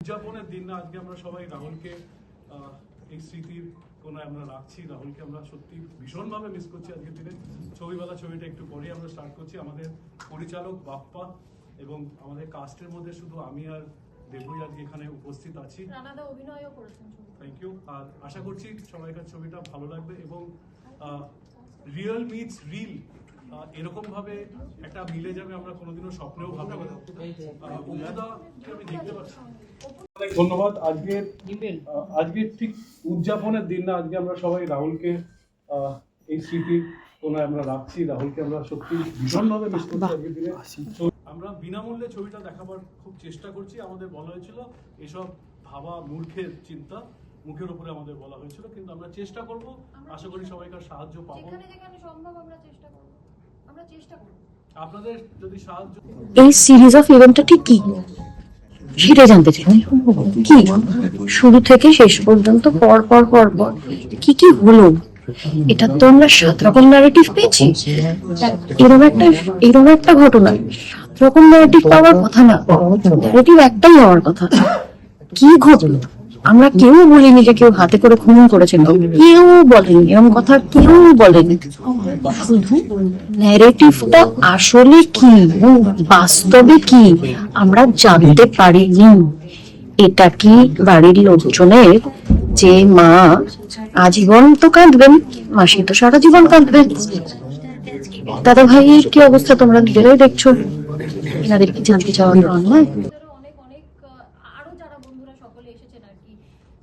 উদযাপনের দিন না আজকে আমরা সবাই রাহুলকে এই স্মৃতির কোনায় আমরা রাখছি। রাহুলকে আমরা সত্যি ভীষণভাবে মিস করছি আজকের দিনে। ছবিবেলা ছবিটা একটু পরে আমরা স্টার্ট করছি। আমাদের পরিচালক বাপ্পা এবং আমাদের কাস্টের মধ্যে শুধু আমি আর দেবুই আজকে এখানে উপস্থিত আছি। রানাদা অভিনয়ও করেছেন। Thank you. আর আশা করছি সবাইকার ছবিটা ভালো লাগবে এবং রিয়েল মিটস রিল এরকম ভাবে একটা মিলে যাবে আমরা কোনোদিনও স্বপ্নেও ভাবিনি। অপুদাকে আমি দেখতে পাচ্ছি। অনেক ধন্যবাদ। আজকের ঠিক উদযাপনের দিন না আজকে আমরা সবাই রাহুলকে এই স্মৃতির কোনায় আমরা রাখছি। রাহুলকে আমরা সত্যি ভীষণভাবে মিস করছি আজকের দিনে। আমরা বিনামূল্যে ছবিটা দেখাবার খুব চেষ্টা করছি। আমাদের বলা হয়েছিল এসব ভাবা মূর্খের চিন্তা, মুখের উপরে আমাদের বলা হয়েছিল, কিন্তু আমরা চেষ্টা করব। আশা করি সবাইকার সাহায্য পাবো। যেখানে সম্ভব আমরা চেষ্টা করব। আপনাদের যদি সাহায্য। এই সিরিজ অফ ইভেন্টটা ঠিক কি সেটা জানতে চাই। কি শুরু থেকে শেষ পর্যন্ত পর পর পর পর কি কি হলো, এটা তো আমরা 7 রকম ন্যারেটিভ পেয়েছি। এরকম একটা ঘটনা 7 রকম ন্যারেটিভ পাওয়ার কথা না, ন্যারেটিভ একটাই হওয়ার কথা। কি ঘটলো আমরা কেউ বলিনি যে কেউ হাতে করে খুন করেছিল, কেউ বলেনি এরকম কথা, কেউ বলেনি। শুধু ন্যারেটিভটা আসলে কি, বাস্তবে কি আমরা জানতে পারিনি। এটা কি বাড়ির লোকজনের যে মা আজীবন তো কাঁদবেন, মাসি তো সারা জীবন কাঁদবেন। দাদা ভাইয়ের কি অবস্থা তোমরা নিজেরাই দেখছো, এনাদের কি জানতে চাওয়া অন্যায়? আরো যারা বন্ধুরা সকলে এসেছেন আর কি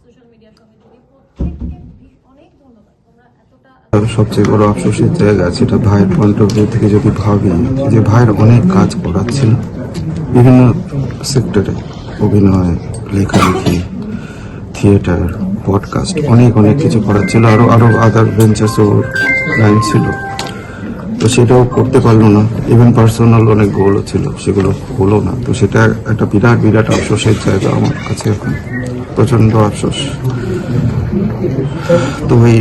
সোশ্যাল মিডিয়ার সঙ্গে জড়িয়ে, প্রত্যেককে অনেক ধন্যবাদ। তোমরা এতটা সবচেয়ে বড় আফসোসের জায়গা সেটা ভাইয়ের পয়েন্ট অফ ভিউ থেকে যদি ভাবি, যে ভাইয়ের অনেক কাজ করার ছিল বিভিন্ন সেক্টরে, অভিনয়, লেখালেখি, থিয়েটার, পডকাস্ট, অনেক কিছু করার ছিল, আরো আদার ভেঞ্চার্স ও লাইন ছিল, তো সেটাও করতে পারলো না। ইভেন পার্সোনাল অনেক গোলও ছিল, সেগুলো হলো না। তো সেটা একটা বিরাট আফসোসের জায়গা আমার কাছে, এখন প্রচন্ড আফসোস। তো ওই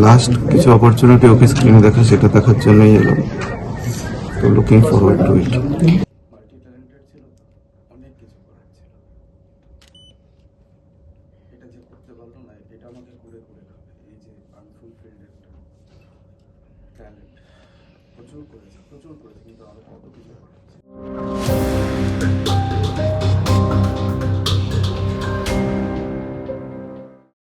লাস্ট কিছু অপরচুনিটি ওকে স্ক্রিনে দেখা, সেটা দেখার জন্যই এলাম। তো লুকিং ফরওয়ার্ড টু ইট। এটা যে করতে পারলো না, এটা আমাকে করে খাবে। এই যে আনফুলফিলড একটা ট্যালেন্ট প্রচুর করেছে, কিন্তু আরো কত কিছু করা